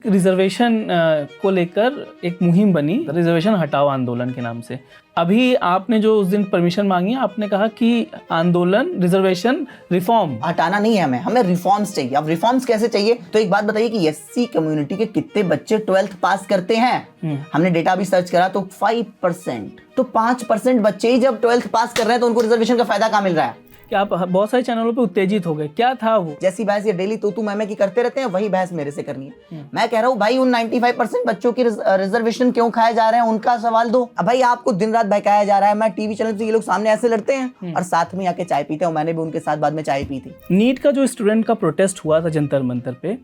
Reservation को लेकर एक मुहिम बनी, रिजर्वेशन हटाओ आंदोलन के नाम से। अभी आपने जो उस दिन परमिशन मांगी, आपने कहा कि आंदोलन रिजर्वेशन रिफॉर्म हटाना नहीं है, हमें रिफॉर्म्स चाहिए। अब रिफॉर्म्स कैसे चाहिए, तो एक बात बताइए कि एससी कम्युनिटी के कितने बच्चे 12th पास करते हैं? हमने डेटा भी सर्च करा तो 5%, तो 5% बच्चे ही जब 12th पास कर रहे हैं तो उनको रिजर्वेशन का फायदा कहाँ मिल रहा है? कि आप बहुत सारे चैनलों पे उत्तेजित हो गए, क्या था वो? जैसी बहस ये डेली तू मैं की करते रहते हैं, वही बहस मेरे से करनी है। मैं कह रहा हूँ भाई उन 95% बच्चों की रिजर्वेशन क्यों खाए जा रहे हैं, उनका सवाल दो। अब भाई आपको दिन रात बहकाया जा रहा है, मैं टीवी चैनल से ये लोग सामने ऐसे लड़ते हैं और साथ में आके चाय पीते हैं। मैंने भी उनके साथ बाद में चाय पी थी। नीट का जो स्टूडेंट का प्रोटेस्ट हुआ था जंतर मंतर पे,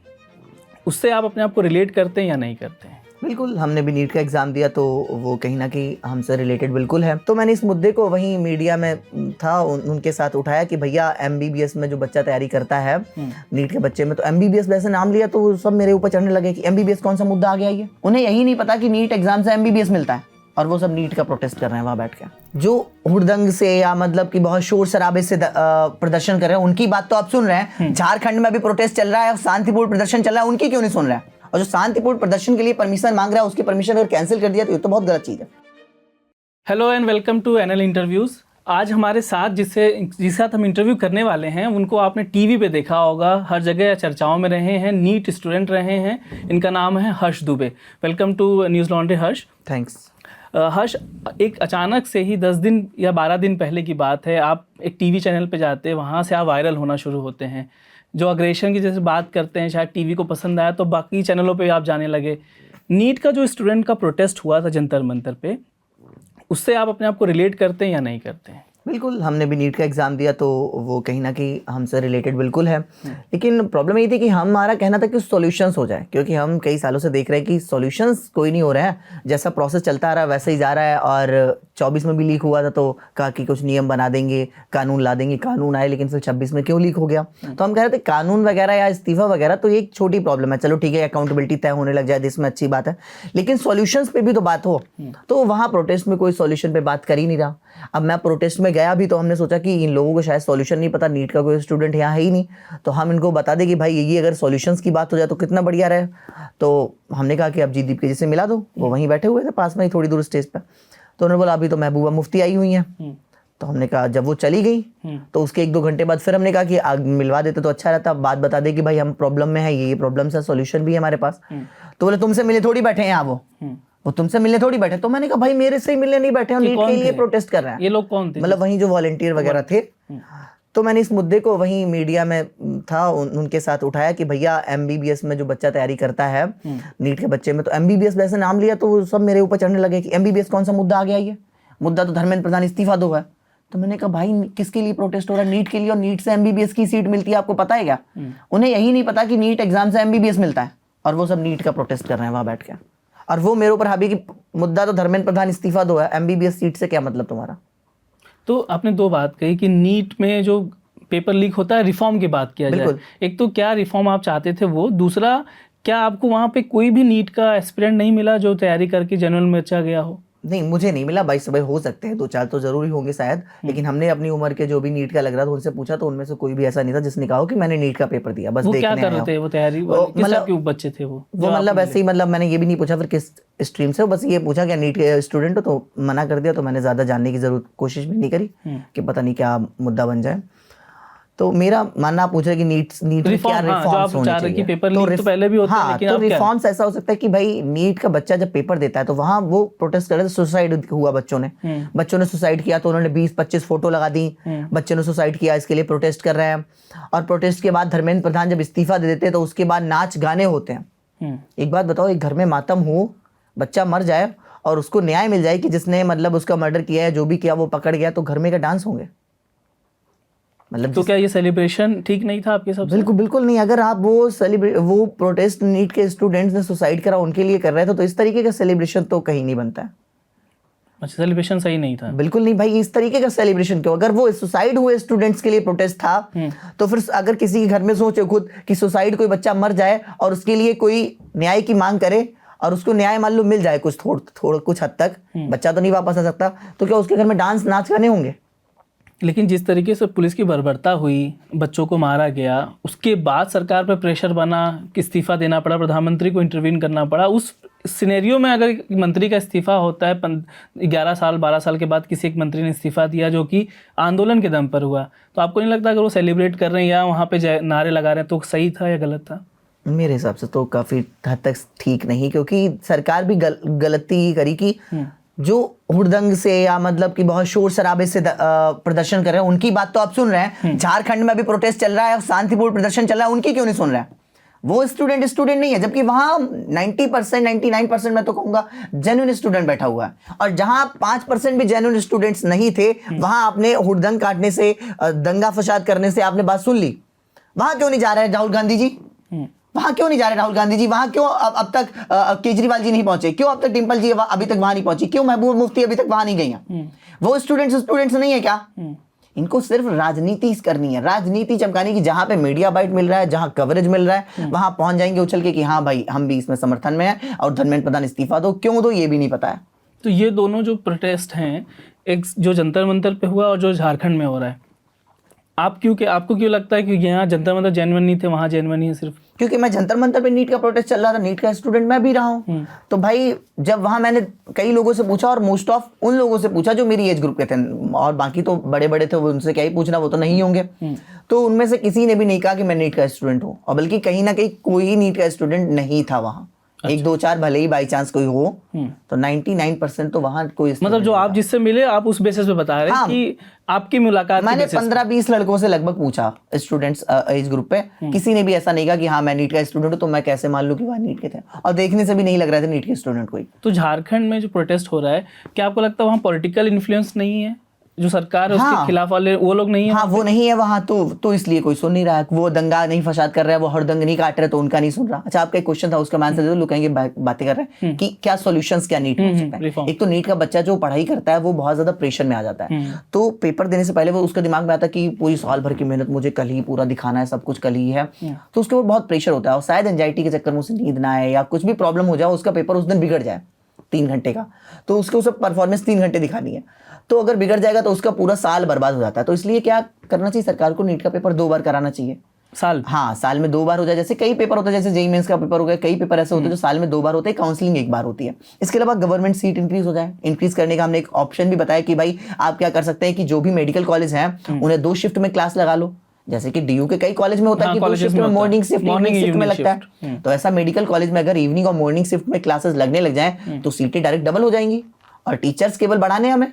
उससे आप अपने आप को रिलेट करते हैं या नहीं करते हैं? बिल्कुल, हमने भी नीट का एग्जाम दिया तो वो कहीं ना कहीं हमसे रिलेटेड बिल्कुल है। तो मैंने इस मुद्दे को वहीं मीडिया में था उनके साथ उठाया कि भैया एमबीबीएस में जो बच्चा तैयारी करता है नीट के बच्चे में, तो एमबीबीएस वैसे नाम लिया तो सब मेरे ऊपर चढ़ने लगे कि एमबीबीएस कौन सा मुद्दा आ गया ये। उन्हें यही नहीं पता कि नीट एग्जाम से एमबीबीएस मिलता है और वो सब नीट का प्रोटेस्ट कर रहे हैं वहां बैठ के। जो हुड़दंग से या मतलब कि बहुत शोर शराबे से प्रदर्शन कर रहे हैं उनकी बात तो आप सुन रहे हैं। झारखंड में भी प्रोटेस्ट चल रहा है, शांतिपूर्ण प्रदर्शन चल रहा है, उनकी क्यों नहीं सुन रहे हैं? और जो शांतिपूर्ण प्रदर्शन के लिए परमिशन मांग रहा है उसकी परमिशन अगर कैंसिल कर दिया तो ये तो बहुत गलत चीज है। Hello and welcome to NL interviews. आज हमारे साथ जिसके साथ हम इंटरव्यू करने वाले हैं, उनको आपने टीवी पे देखा होगा, हर जगह चर्चाओं में रहे हैं, नीट स्टूडेंट रहे हैं। इनका नाम है Harsh Dubey. Welcome to Newslaundry Harsh. Thanks. Harsh, एक अचानक से ही 10 दिन या 12 दिन पहले की बात है, आप एक टीवी चैनल पे जाते हैं, वहाँ से आप वायरल होना शुरू होते हैं। जो अग्रेशन की जैसे बात करते हैं, शायद टीवी को पसंद आया तो बाकी चैनलों पे आप जाने लगे। नीट का जो स्टूडेंट का प्रोटेस्ट हुआ था जंतर मंतर पे, उससे आप अपने आप को रिलेट करते हैं या नहीं करते हैं? बिल्कुल, हमने भी नीट का एग्जाम दिया तो वो कहीं ना कहीं हमसे रिलेटेड बिल्कुल है। लेकिन प्रॉब्लम ये थी कि हमारा कहना था कि सॉल्यूशंस हो जाए, क्योंकि हम कई सालों से देख रहे हैं कि सॉल्यूशंस कोई नहीं हो रहा है। जैसा प्रोसेस चलता आ रहा है वैसे ही जा रहा है। और 24 में भी लीक हुआ था तो कहा कि कुछ नियम बना देंगे, कानून ला देंगे, कानून आए, लेकिन फिर 26 में क्यों लीक हो गया? तो हम कह रहे थे कानून वगैरह या इस्तीफा वगैरह तो एक छोटी प्रॉब्लम है, चलो ठीक है, अकाउंटेबिलिटी तय होने लग जाए देश में, अच्छी बात है, लेकिन सॉल्यूशंस पे भी तो बात हो। तो वहाँ प्रोटेस्ट में कोई सॉल्यूशन पे बात कर ही नहीं रहा। अब मैं प्रोटेस्ट में गया भी तो हमने सोचा कि इन लोगों को शायद सॉल्यूशन नहीं पता, नीट का कोई स्टूडेंट यहाँ है ही नहीं, तो हम इनको बता दें कि भाई ये अगर सॉल्यूशंस की बात हो जाए तो कितना बढ़िया रहे। तो हमने कहा कि अब जीदीप के जैसे मिला दो, वो वहीं बैठे हुए थे पास में ही थोड़ी दूर स्टेज पे। तो उन्होंने बोला अभी तो महबूबा मुफ्ती आई हुई हैं। तो हमने कहा जब वो चली गई तो उसके 1-2 घंटे बाद फिर हमने कहा कि आग मिलवा देते तो अच्छा रहता, बात बता दे कि भाई हम प्रॉब्लम में है, ये प्रॉब्लम्स है, सॉल्यूशन भी है हमारे पास। तो बोले तुमसे मिले थोड़ी बैठे हैं यहाँ, वो तुमसे मिलने थोड़ी बैठे। तो मैंने कहा भाई मेरे से ही मिलने नहीं बैठे, नीट के लिए प्रोटेस्ट कर रहे हैं। ये लोग कौन थे? मतलब वहीं जो वॉलंटियर वगैरह थे। तो मैंने इस मुद्दे को वहीं मीडिया में था उनके साथ उठाया कि भैया एमबीबीएस में जो बच्चा तैयारी करता है नीट के बच्चे में, तो एमबीबीएस वैसे नाम लिया तो सब मेरे ऊपर चढ़ने लगे कि एमबीबीएस कौन सा मुद्दा आ गया ये, मुद्दा तो धर्मेंद्र प्रधान इस्तीफा दो है। तो मैंने कहा भाई किसके लिए प्रोटेस्ट हो रहा है? नीट के लिए, और नीट से एमबीबीएस की सीट मिलती है, आपको पता है क्या? उन्हें यही नहीं पता कि नीट एग्जाम से एमबीबीएस मिलता है और वो सब नीट का प्रोटेस्ट कर रहे हैं वहां बैठ के। और वो मेरे ऊपर हावी कि मुद्दा तो धर्मेंद्र प्रधान इस्तीफा दो है, एमबीबीएस सीट से क्या मतलब तुम्हारा? तो आपने दो बात कही कि नीट में जो पेपर लीक होता है, रिफॉर्म की बात किया जाए। एक तो क्या रिफॉर्म आप चाहते थे वो, दूसरा क्या आपको वहाँ पे कोई भी नीट का एस्पिरेंट नहीं मिला जो तैयारी करके जनरल में अच्छा गया हो? नहीं, मुझे नहीं मिला भाई, सब हो सकते हैं 2-4 तो जरूरी होंगे शायद, लेकिन हमने अपनी उम्र के जो भी नीट का लग रहा था उनसे पूछा तो उनमें से कोई भी ऐसा नहीं था जिसने कहा कि मैंने नीट का पेपर दिया। बस देखने क्या कर रहे थे वो तैयारी, मतलब बच्चे थे वो मतलब ऐसे ही, मतलब मैंने ये भी नहीं पूछा फिर किस स्ट्रीम से, बस ये पूछा कि नीट के स्टूडेंट हो, तो मना कर दिया। तो मैंने ज्यादा जानने की जरूरत कोशिश भी नहीं करी कि पता नहीं क्या मुद्दा बन जाए। तो मेरा मानना, आप पूछ रहे कि नीट में क्या रिफॉर्म्स होने चाहिए, पेपर लीक तो पहले भी होते हैं, लेकिन तो रिफॉर्म्स ऐसा हो सकता है कि भाई नीट का बच्चा जब पेपर देता है तो वहां वो प्रोटेस्ट कर रहे थे, सुसाइड हुआ बच्चों ने सुसाइड किया तो उन्होंने 20-25 फोटो लगा दी, बच्चों ने सुसाइड किया, इसके लिए प्रोटेस्ट कर रहे हैं। और प्रोटेस्ट के बाद धर्मेंद्र प्रधान जब इस्तीफा दे देते हैं तो उसके बाद नाच गाने होते हैं। एक बात बताओ, एक घर में मातम हो, बच्चा मर जाए और उसको न्याय मिल जाए कि जिसने मतलब उसका मर्डर किया है, जो भी किया वो पकड़ गया, तो घर में का डांस होंगे? मतलब तो क्या ये सेलिब्रेशन ठीक नहीं था आपके हिसाब से? बिल्कुल नहीं। अगर आप वो प्रोटेस्ट नीट के स्टूडेंट्स ने सुसाइड करा उनके लिए कर रहे थे तो इस तरीके का सेलिब्रेशन तो कहीं नहीं बनता है। अच्छा, सेलिब्रेशन सही नहीं था? बिल्कुल नहीं भाई, इस तरीके का सेलिब्रेशन क्यों? अगर वो सुसाइड हुए स्टूडेंट्स के लिए प्रोटेस्ट था तो फिर अगर किसी के घर में सोचे खुद कि सुसाइड कोई बच्चा मर जाए और उसके लिए कोई न्याय की मांग करे और उसको न्याय मान लो मिल जाए कुछ हद तक, बच्चा तो नहीं वापस आ सकता, तो क्या उसके घर में डांस नाच गाने होंगे? लेकिन जिस तरीके से पुलिस की बर्बरता हुई, बच्चों को मारा गया, उसके बाद सरकार पर प्रेशर बना कि इस्तीफा देना पड़ा, प्रधानमंत्री को इंटरवीन करना पड़ा। उस सिनेरियो में अगर मंत्री का इस्तीफा होता है 11 साल 12 साल के बाद किसी एक मंत्री ने इस्तीफा दिया जो कि आंदोलन के दम पर हुआ, तो आपको नहीं लगता अगर वो सेलिब्रेट कर रहे हैं या वहाँ पे नारे लगा रहे हैं तो सही था या गलत था? मेरे हिसाब से तो काफ़ी हद तक ठीक नहीं, क्योंकि सरकार भी गलती करी कि जो हुड़दंग से या मतलब कि बहुत शोर शराबे से प्रदर्शन कर रहे हैं उनकी बात तो आप सुन रहे हैं। झारखंड में भी प्रोटेस्ट चल रहा है, शांतिपूर्ण प्रदर्शन चल रहा है, उनकी क्यों नहीं सुन रहे हैं? वो स्टूडेंट नहीं है, जबकि वहां 90% 99% मैं तो कहूंगा जेन्युइन स्टूडेंट बैठा हुआ है। और जहां 5% भी जेन्युइन स्टूडेंट्स नहीं थे, वहां आपने हुड़दंग काटने से, दंगा फसाद करने से आपने बात सुन ली। वहां क्यों नहीं जा रहे राहुल गांधी जी? वहां क्यों नहीं जा रहे राहुल गांधी जी? वहां क्यों अब तक केजरीवाल जी नहीं पहुंचे? क्यों अब तक डिम्पल जी अभी तक वहां नहीं पहुंची? क्यों महबूब मुफ्ती अभी तक वहां नहीं गई हैं? वो स्टूडेंट्स नहीं है क्या? इनको सिर्फ राजनीति करनी है, राजनीति चमकाने की। जहां पे मीडिया बाइट मिल रहा है, जहां कवरेज मिल रहा है, वहां पहुंच जाएंगे उछल के कि हाँ भाई हम भी इसमें समर्थन में हैं और धर्मेंद्र प्रधान इस्तीफा दो। क्यों दो ये भी नहीं पता है। तो ये दोनों जो प्रोटेस्ट हैं, एक जो जंतर मंतर पे हुआ और जो झारखंड में हो रहा है, आपको क्यों लगता है कि यहाँ जंतर मंतर जेन्युइन नहीं थे, वहाँ जेन्युइन ही है सिर्फ? क्योंकि मैं जंतर मंतर पे नीट का प्रोटेस्ट चल रहा था, नीट का स्टूडेंट मैं भी रहा हूँ। तो भाई जब वहां मैंने कई लोगों से पूछा और मोस्ट ऑफ उन लोगों से पूछा जो मेरी एज ग्रुप के थे, और बाकी तो बड़े बड़े थे, उनसे क्या ही पूछना, वो तो नहीं होंगे। तो उनमें से किसी ने भी नहीं कहा कि मैं नीट का स्टूडेंट हूँ, और बल्कि कहीं ना कहीं कोई नीट का स्टूडेंट नहीं था वहाँ। एक दो चार भले ही बाई चांस कोई हो, तो 99% तो वहाँ कोई मतलब जो आप जिससे मिले आप उस बेसिस पे बता रहे हैं कि आपकी मुलाकात मैंने 15-20 लड़कों से लगभग पूछा स्टूडेंट्स एज ग्रुप पे, किसी ने भी ऐसा नहीं कहा कि हाँ मैं नीट का स्टूडेंट हूँ, तो मैं कैसे मान लूँ कि वह नीट के थे, और देखने से भी नहीं लग रहा था नीट के स्टूडेंट कोई। तो झारखंड में जो प्रोटेस्ट हो रहा है, क्या आपको लगता है वहाँ पॉलिटिकल इन्फ्लुएंस नहीं है? जो सरकार है उसके खिलाफ वाले वो लोग नहीं है? हाँ वो नहीं है वहाँ, तो इसलिए कोई सुन नहीं रहा है। वो दंगा नहीं फसाद कर रहा है, वो हड़दंग नहीं काट रहे, तो उनका नहीं सुन रहा। अच्छा आपका एक क्वेश्चन था, उसका आंसर दे दो। लोग कहेंगे बातें कर रहे हैं कि क्या सॉल्यूशंस क्या नीट हो सकता है। एक तो नीट का बच्चा जो पढ़ाई करता है वो बहुत ज्यादा प्रेशर में आ जाता है, तो पेपर देने से पहले वो उसके दिमाग में आता है कि पूरी साल भर की मेहनत मुझे कल ही पूरा दिखाना है, सब कुछ कल ही है, तो उसके ऊपर बहुत प्रेशर होता है। और शायद एंजाइटी के चक्कर में उसे नींद ना आए या कुछ भी प्रॉब्लम हो जाए, उसका पेपर उस दिन बिगड़ जाए 3 घंटे का, तो उसके उसे परफॉर्मेंस 3 घंटे दिखानी है, तो अगर बिगड़ जाएगा तो उसका पूरा साल बर्बाद हो जाता है। तो इसलिए क्या करना चाहिए सरकार को, नीट का पेपर 2 बार कराना चाहिए साल में 2 बार हो जाए। जैसे कई पेपर होते हैं, जैसे जेईई मेंस का पेपर हो गया, कई पेपर ऐसे होते हैं जो साल में 2 बार होते हैं, काउंसलिंग 1 बार होती है। इसके अलावा गवर्नमेंट सीट इंक्रीज हो जाए, इंक्रीज करने का हमने एक ऑप्शन भी बताया कि भाई आप क्या कर सकते हैं कि जो भी मेडिकल कॉलेज हैं उन्हें 2 शिफ्ट में क्लास लगा लो। जैसे कि डीयू के कई कॉलेज में होता है कि 2 शिफ्ट में, मॉर्निंग शिफ्ट इवनिंग शिफ्ट में लगता है, तो ऐसा मेडिकल कॉलेज में अगर इवनिंग और मॉर्निंग शिफ्ट में क्लासेस लगने लग जाए तो सीटें डायरेक्ट डबल हो जाएंगी, और टीचर्स केवल बढ़ाने हमें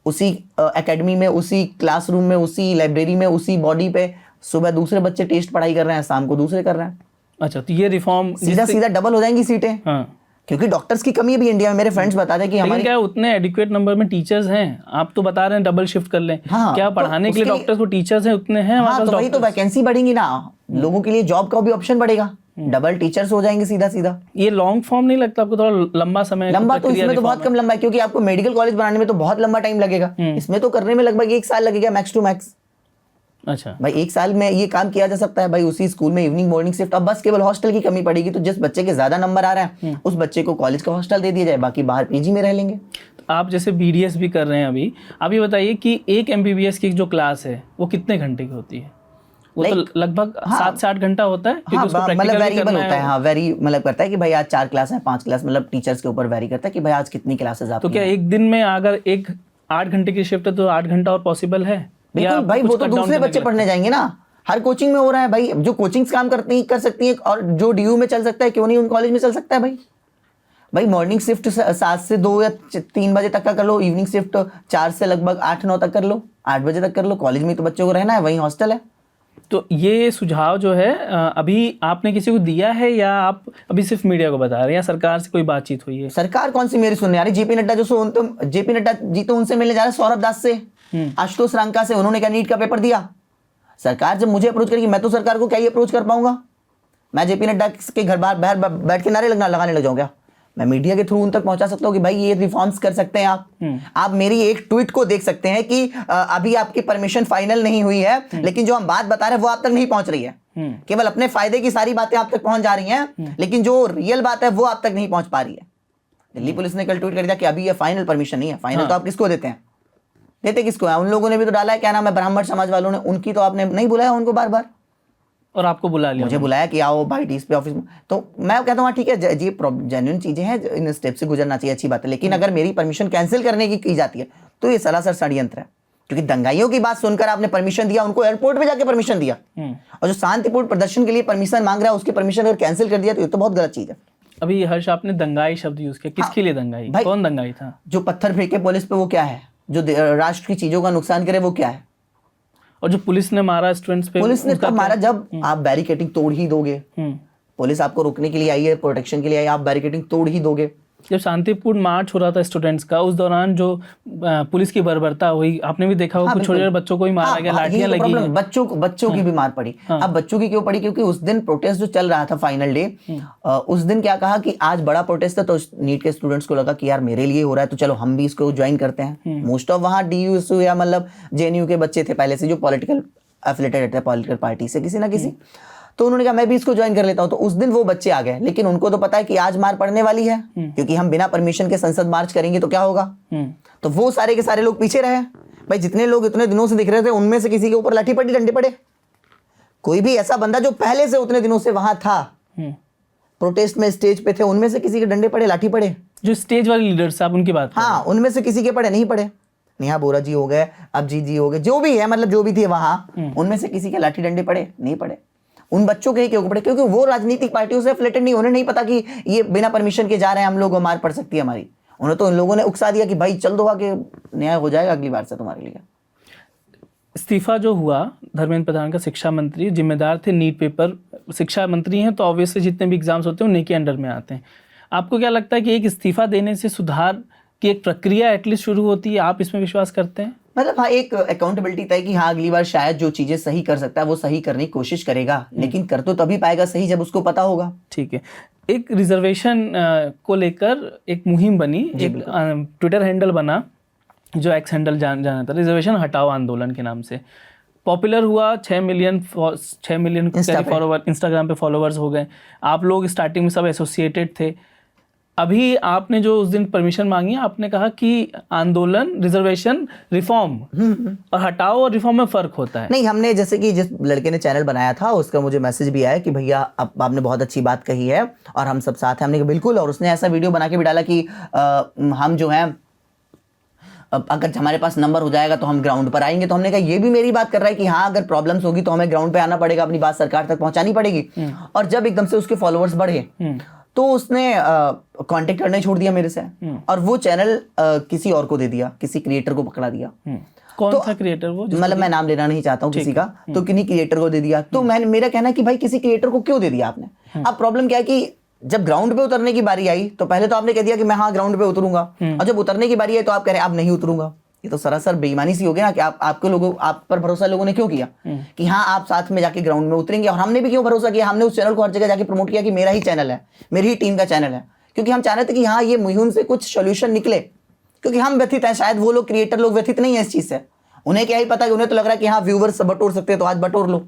उसी एकेडमी में, उसी क्लासरूम में, उसी लाइब्रेरी में, उसी बॉडी पे सुबह दूसरे बच्चे टेस्ट पढ़ाई कर रहे हैं, शाम को दूसरे कर रहे हैं। अच्छा, तो ये रिफॉर्म सीधा डबल हो जाएंगी सीटें। क्योंकि डॉक्टर्स की कमी है भी इंडिया में। मेरे फ्रेंड्स बताते हैं कि हमारे क्या उतने एडिक्वेट नंबर में टीचर्स हैं? आप तो बता रहे हैं डबल शिफ्ट कर लें, क्या पढ़ाने के लिए डॉक्टर्स को टीचर्स हैं उतने हैं? हाँ, तो वही तो वैकेंसी बढ़ेंगी ना, लोगों के लिए जॉब का भी ऑप्शन बढ़ेगा, डबल टीचर्स हो जाएंगे सीधा। ये लॉन्ग फॉर्म नहीं लगता आपको? थोड़ा लंबा समय, लंबा तो इसमें तो बहुत कम लंबा है, क्योंकि आपको मेडिकल कॉलेज बनाने में तो बहुत लंबा टाइम लगेगा, इसमें तो करने में लगभग 1 साल लगेगा मैक्स टू मैक्स। अच्छा भाई 1 साल में ये काम किया जा सकता है भाई, उसी स्कूल में इवनिंग मॉर्निंग शिफ्ट। अब बस केवल हॉस्टल की कमी पड़ेगी, तो जिस बच्चे के ज्यादा नंबर आ रहा है उस बच्चे को कॉलेज का हॉस्टल दे दिया जाए, बाकी बाहर पीजी में रह लेंगे। आप जैसे बीडीएस भी कर रहे हैं अभी, आप ये बताइए कि एक एमबीबीएस की जो क्लास है वो कितने घंटे की होती है? वो तो लगभग 7 से 8 घंटा होता है, हाँ, मतलब वेरिएबल होता है। हाँ, वेरी मतलब करता है कि भाई आज 4 क्लास है, 5 क्लास, मतलब टीचर्स के ऊपर वेरी करता है कि भाई आज कितनी क्लासेस आप। तो क्या एक दिन में अगर एक 8 घंटे की शिफ्ट है तो 8 घंटा और पॉसिबल है? बिल्कुल भाई, वो तो दूसरे बच्चे पढ़ने जाएंगे ना, हर कोचिंग में हो रहा है भाई। जो कोचिंग्स काम कर सकती हैं और जो डीयू में चल सकता है, क्यों नहीं उन कॉलेज में चल सकता है भाई। मॉर्निंग शिफ्ट 7 से 2 या 3 बजे तक का कर लो, इवनिंग शिफ्ट 4 से लगभग 8-9 तक कर लो, 8 बजे तक कर लो। कॉलेज में तो बच्चों को रहना है, वहीं हॉस्टल है। तो ये सुझाव जो है अभी आपने किसी को दिया है या आप अभी सिर्फ मीडिया को बता रहे हैं, या सरकार से कोई बातचीत हुई है? सरकार कौन सी मेरी सुनने आ रही? जेपी नड्डा जेपी नड्डा जी तो उनसे मिलने जा रहे हैं, सौरभ दास से, आशुतोष रांका से। उन्होंने क्या नीट का पेपर दिया? सरकार जब मुझे अप्रोच करेगी, मैं तो सरकार को क्या ही अप्रोच कर पाऊंगा? मैं जेपी नड्डा के घर बाहर बैठ के नारे लगाने लग जाऊंगा? मैं मीडिया के थ्रू उन तक पहुंचा सकता हूँ कि भाई ये रिफॉर्म्स कर सकते हैं आप मेरी एक ट्वीट को देख सकते हैं कि अभी आपकी परमिशन फाइनल नहीं हुई है, लेकिन जो हम बात बता रहे हैं वो आप तक नहीं पहुंच रही है। केवल अपने फायदे की सारी बातें आप तक पहुंच जा रही हैं, लेकिन जो रियल बात है वो आप तक नहीं पहुंच पा रही है। दिल्ली पुलिस ने कल ट्वीट कर दिया कि अभी ये फाइनल परमिशन नहीं है। फाइनल तो आप किसको देते हैं? देते किसको है? उन लोगों ने भी तो डाला है, क्या नाम है, ब्राह्मण समाज वालों ने, उनकी तो आपने नहीं बुलाया उनको बार बार, और आपको बुला लिया। मुझे बुलाया कि आओ भाई डीएस पे ऑफिस में। तो मैं कहता हूँ हाँ ठीक है, ये जेन्युइन चीजें हैं, इन स्टेप से गुजरना चाहिए, अच्छी बात है, लेकिन अगर मेरी परमिशन कैंसिल करने की जाती है तो ये सरासर षड्यंत्र है। क्योंकि दंगाइयों की बात सुनकर आपने परमिशन दिया, उनको एयरपोर्ट पे जाके परमिशन दिया, और जो शांतिपूर्ण प्रदर्शन के लिए परमिशन मांग रहा है उसकी परमिशन अगर कैंसिल कर दिया तो ये तो बहुत गलत चीज है। अभी हर्ष आपने दंगाई शब्द यूज किया, किसके लिए दंगाई, भाई, कौन दंगाई था? जो पत्थर फेंके पुलिस पे वो क्या है? जो राष्ट्र की चीजों का नुकसान करे वो क्या है? और जो पुलिस ने मारा स्टूडेंट्स पे, पुलिस ने उसका तब क्या? मारा जब आप बैरिकेडिंग तोड़ ही दोगे। पुलिस आपको रोकने के लिए आई है, प्रोटेक्शन के लिए आई है, आप बैरिकेडिंग तोड़ ही दोगे। जब शांतिपूर्ण मार्च हो रहा था स्टूडेंट्स का, उस दौरान जो पुलिस की बर्बरता हुई, आपने भी देखा होगा, कुछ छोटे छोटे बच्चों को ही मारा गया, लाठियां लगी हैं। बच्चों की भी मार पड़ी। अब बच्चों की क्यों पड़ी? क्योंकि उस दिन प्रोटेस्ट जो चल रहा था फाइनल डे, उस दिन क्या कहा कि आज बड़ा प्रोटेस्ट है, तो नीट के स्टूडेंट्स को लगा कि यार मेरे लिए हो रहा है तो चलो हम भी इसको ज्वाइन करते हैं। मोस्ट ऑफ वहाँ DU या मतलब JNU के बच्चे थे पहले से जो पॉलिटिकल एफिलेटेड थे पॉलिटिकल पार्टी से किसी ना किसी, तो उन्होंने कहा मैं भी इसको ज्वाइन कर लेता हूं। तो उस दिन वो बच्चे आ गए, लेकिन उनको तो पता है कि आज मार पड़ने वाली है, क्योंकि हम बिना परमिशन के संसद मार्च करेंगे तो क्या होगा। तो वो सारे के सारे लोग पीछे रहे। भाई जितने लोग इतने दिनों से दिख रहे थे उनमें से किसी के ऊपर लाठी पड़ी, डंडे पड़े? कोई भी ऐसा बंदा जो पहले से उतने दिनों से वहां था, प्रोटेस्ट में स्टेज पे थे, उनमें से किसी के डंडे पड़े, लाठी पड़े? जो स्टेज वाले लीडर्स आप उनकी बात, हाँ, उनमें से किसी के पड़े? नहीं पड़े। नेहा बोरा जी हो गए, अभिजीत जी हो गए, जो भी है, मतलब जो भी थे वहां, उनमें से किसी के लाठी डंडे पड़े? नहीं पड़े। उन बच्चों के ही क्यों पड़े? क्योंकि वो राजनीतिक पार्टियों से एफिलेटेड नहीं, उन्हें नहीं पता कि ये बिना परमिशन के जा रहे हैं हम लोग, मार पड़ सकती है हमारी। उन्हें तो उन लोगों ने उकसा दिया कि भाई चल दो आगे, न्याय हो जाएगा अगली बार से तुम्हारे लिए। इस्तीफा जो हुआ धर्मेंद्र प्रधान का, शिक्षा मंत्री जिम्मेदार थे नीट पेपर, शिक्षा मंत्री हैं तो ऑब्वियसली जितने भी एग्जाम्स होते हैं उन्हीं के अंडर में आते हैं। आपको क्या लगता है कि एक इस्तीफा देने से सुधार की एक प्रक्रिया एटलीस्ट शुरू होती है? आप इसमें विश्वास करते हैं? मतलब हाँ, एक अकाउंटेबिलिटी तय कि हाँ अगली बार शायद जो चीजें सही कर सकता है वो सही करने की कोशिश करेगा, लेकिन कर तो तभी पाएगा सही जब उसको पता होगा। ठीक है। एक रिजर्वेशन को लेकर एक मुहिम बनी, एक ट्विटर हैंडल बना जो एक्स हैंडल जाना था, रिजर्वेशन हटाओ आंदोलन के नाम से। पॉपुलर हुआ, 6 मिलियन फॉलोवर इंस्टाग्राम पे फॉलोअर्स हो गए। आप लोग स्टार्टिंग में सब एसोसिएटेड थे। अभी आपने जो उस दिन परमिशन मांगी, आपने कहा कि आंदोलन, रिजर्वेशन, रिफॉर्म और हटाओ और रिफॉर्म में फर्क होता है। नहीं, हमने जैसे कि जिस लड़के ने चैनल बनाया था उसका मुझे मैसेज भी आया कि भैया आपने बहुत अच्छी बात कही है और हम सब साथ हैं। हमने कहा बिल्कुल, और उसने ऐसा वीडियो बना के भी डाला कि हम जो हैं अगर हमारे पास नंबर हो जाएगा तो हम ग्राउंड पर आएंगे। तो हमने कहा ये भी मेरी बात कर रहा है कि हाँ अगर प्रॉब्लम्स होगी तो हमें ग्राउंड पे आना पड़ेगा, अपनी बात सरकार तक पहुंचानी पड़ेगी। और जब एकदम से उसके फॉलोअर्स बढ़े तो उसने कांटेक्ट करना छोड़ दिया मेरे से, और वो चैनल किसी और को दे दिया, किसी क्रिएटर को पकड़ा दिया। कौन सा क्रिएटर? वो मतलब मैं नाम लेना नहीं चाहता हूँ किसी का, तो किन्हीं क्रिएटर को दे दिया। तो मेरा कहना है कि भाई किसी क्रिएटर को क्यों दे दिया आपने? अब प्रॉब्लम क्या है कि जब ग्राउंड पे उतरने की बारी आई तो पहले तो आपने कह दिया कि मैं हाँ ग्राउंड पे उतरूंगा, और जब उतरने की बारी आई तो आप कह रहे हैं अब नहीं उतरूंगा। ये तो सरासर बेईमानी सी हो गई ना कि आपके लोगों, आप पर भरोसा लोगों ने क्यों किया कि हाँ आप साथ में जाके ग्राउंड में उतरेंगे। और हमने भी क्यों भरोसा किया? हमने उस चैनल को हर जगह जाके प्रमोट किया कि मेरा ही चैनल है, मेरी ही टीम का चैनल है, क्योंकि हम चाह रहे थे कि हाँ ये मुहिम से कुछ सोल्यूशन निकले। क्योंकि हम व्यथित हैं, शायद वो लोग क्रिएटर लोग व्यथित नहीं है इस चीज से। उन्हें क्या ही पता कि उन्हें तो लग रहा है कि हाँ व्यूवर्स बटोर सकते हैं तो आज बटोर लो।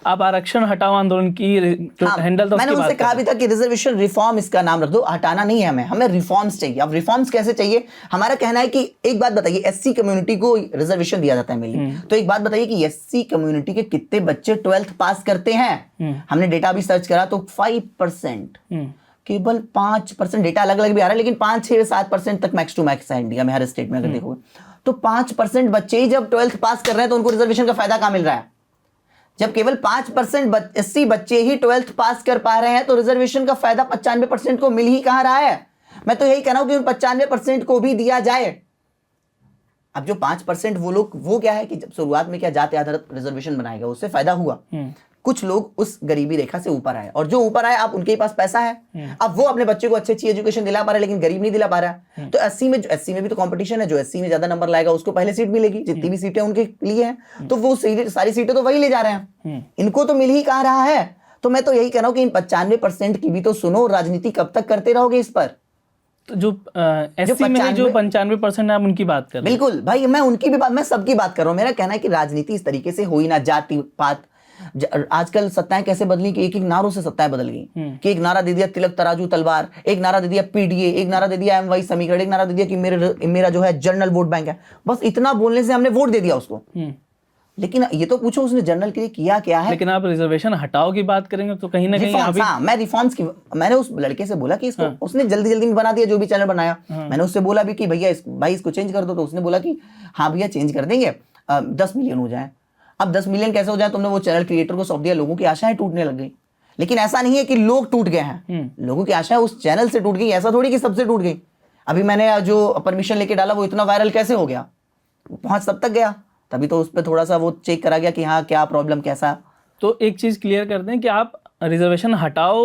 आप आरक्षण हटाओ आंदोलन की हैंडल तो मैंने उनसे कहा भी था कि रिजर्वेशन रिफॉर्म इसका नाम रख दो, हटाना नहीं है हमें रिफॉर्म्स चाहिए। अब रिफॉर्म्स कैसे चाहिए? हमारा कहना है कि एक बात बताइए, एससी कम्युनिटी को रिजर्वेशन दिया जाता है मेनली, तो एक बात बताइए कि एससी कम्युनिटी के कितने बच्चे 12th पास करते हैं? हमने डेटा भी सर्च करा तो 5%, केवल 5%। डेटा अलग अलग भी आ रहा है लेकिन 5, 6, 7% तक मैक्स टू मैक्स है इंडिया में हर स्टेट में अगर देखोगे तो 5% बच्चे ही जब 12th पास कर रहे हैं तो उनको रिजर्वेशन का फायदा कहां मिल रहा है? जब केवल 5% एससी बच्चे ही 12th पास कर पा रहे हैं तो रिजर्वेशन का फायदा 95% को मिल ही कहां रहा है? मैं तो यही कह रहा हूं कि उन 95% को भी दिया जाए। अब जो 5% वो लोग, वो क्या है कि जब शुरुआत में क्या जाति आधारित रिजर्वेशन बनाएगा उससे फायदा हुआ, कुछ लोग उस गरीबी रेखा से ऊपर आए, और जो ऊपर आए अब उनके पास पैसा है, अब वो अपने बच्चे को अच्छी एजुकेशन दिला पा रहा है, लेकिन गरीब नहीं दिला पा रहा है। तो एससी में भी तो कंपटीशन है, जो एससी में ज्यादा नंबर लाएगा उसको पहले सीट मिलेगी, जितनी भी सीटें उनके लिए हैं, तो वो सारी सीटें तो वही ले जा रहे हैं, इनको तो मिल ही कहां रहा है। तो मैं तो यही कह रहा हूं कि इन 95% की भी तो सुनो, राजनीति कब तक करते रहोगे इस पर? तो जो एससी में जो 95% है आप उनकी बात कर रहे हैं। बिल्कुल भाई, मैं उनकी भी बात, मैं सबकी बात कर रहा हूं। मेरा कहना है कि राजनीति इस तरीके से हो ही ना, जाति पात आजकल सत्ताएं कैसे बदली कि एक एक नारों से सत्ताएं बदल गई कि एक नारा दे दिया तिलक तराजू तलवार, एक नारा दे दिया पीडीए, एक नारा दे दिया एमवाई समीकरण, एक नारा दे दिया कि मेरा जो है जनरल वोट बैंक है। बस इतना बोलने से हमने वोट दे दिया उसको। लेकिन ये तो पूछो उसने जनरल के लिए किया क्या है। लेकिन आप रिजर्वेशन हटाओ की बात करेंगे तो कहीं ना कहीं मैं रिफॉर्म्स की, मैंने उस लड़के से बोला कि इसको उसने जल्दी जल्दी में बना दिया जो भी चैनल बनाया। मैंने उससे बोला भी कि भैया भाई इसको चेंज कर दो, तो उसने बोला कि हाँ भैया चेंज कर देंगे, 10 मिलियन हो जाए। अब 10 मिलियन कैसे हो जाए, तुमने वो चैनल क्रिएटर को सौंप दिया, लोगों की आशाएं टूटने लग गई। लेकिन ऐसा नहीं है कि लोग टूट गए हैं, लोगों की आशाएं उस चैनल से टूट गई, ऐसा थोड़ी कि सबसे टूट गई। अभी मैंने जो परमिशन लेके डाला वो इतना वायरल कैसे हो गया, पहुंच सब तक गया, तभी तो उस पर थोड़ा सा वो चेक करा गया कि हाँ क्या प्रॉब्लम कैसा। तो एक चीज क्लियर कर दें कि आप रिजर्वेशन हटाओ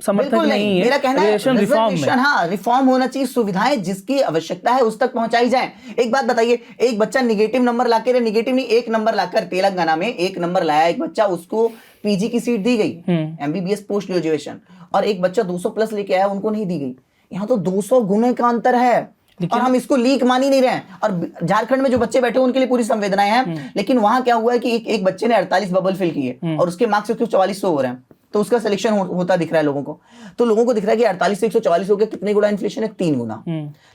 समर्थक नहीं है, मेरा कहना है रिफॉर्म हाँ रिफॉर्म होना चाहिए, सुविधाएं जिसकी आवश्यकता है उस तक पहुंचाई जाए। एक बात बताइए, एक बच्चा निगेटिव नंबर लाकर, निगेटिव नहीं 1 नंबर लाकर तेलंगाना में 1 नंबर लाया एक बच्चा, उसको पीजी की सीट दी गई, एमबीबीएस पोस्ट ग्रेजुएशन, और एक बच्चा 200 प्लस लेके आया, उनको नहीं दी गई। यहाँ तो 200 गुने का अंतर है और हम इसको लीक मान ही नहीं रहे हैं। और झारखंड में जो बच्चे बैठे उनके लिए पूरी संवेदनाएं हैं, लेकिन वहां क्या हुआ है कि एक बच्चे ने 48 बबल फिल किए और उसके मार्क्स 144 हो रहे हैं, तो उसका सिलेक्शन होता दिख रहा है लोगों को। तो लोगों को दिख रहा है कि 48 से 144 हो गया, कितने गुना इन्फ्लेशन है, 3 गुना।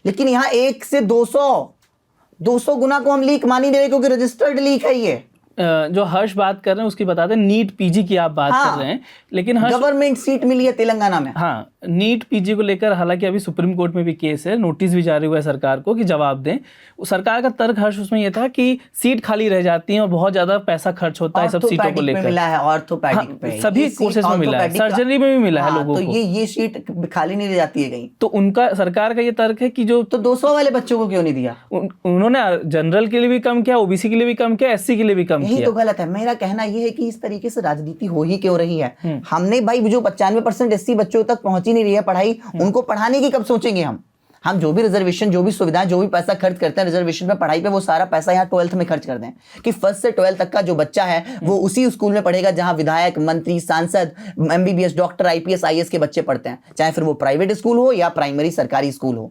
लेकिन यहाँ 1 से 200 गुना को हम लीक मान ही नहीं रहे, क्योंकि रजिस्टर्ड लीक है ये। जो हर्ष बात कर रहे हैं उसकी बता दें, नीट पीजी की आप बात कर रहे हैं, लेकिन हर्ष गवर्नमेंट सीट मिली है तेलंगाना में। हाँ, नीट पीजी को लेकर हालांकि अभी सुप्रीम कोर्ट में भी केस है, नोटिस भी जारी हुआ है सरकार को कि जवाब दें। सरकार का तर्क हर्ष उसमें यह था कि सीट खाली रह जाती है और बहुत ज्यादा पैसा खर्च होता है सब सीटों को लेकर। मिला है ऑर्थोपैडिक पे, सभी कोर्सेज में मिला है, सर्जरी में भी मिला है लोगों को, तो ये सीट खाली नहीं रह जाती है कहीं। तो उनका सरकार का ये तर्क है कि जो तो 200 वाले बच्चों को क्यों नहीं दिया? उन्होंने जनरल के लिए भी कम किया, ओबीसी के लिए भी कम किया, एससी के लिए भी कम किया। यही तो गलत है। मेरा कहना यह है कि इस तरीके से राजनीति हो ही क्यों रही है। हमने भाई जो 95% एससी बच्चों तक पहुंच ही नहीं रही है पढ़ाई, उनको पढ़ाने की कब सोचेंगे हम जो भी रिजर्वेशन, जो भी सुविधाएं, जो भी पैसा खर्च करते हैं रिजर्वेशन पे, पढ़ाई पे, वो सारा पैसा यहाँ 12th में खर्च कर दें कि 1st से 12th तक का जो बच्चा है वो उसी स्कूल में पढ़ेगा जहां विधायक, मंत्री, सांसद, एमबीबीएस, डॉक्टर, आईपीएस, आईएएस के बच्चे पढ़ते हैं, चाहे फिर वो प्राइवेट स्कूल हो या प्राइमरी सरकारी स्कूल हो,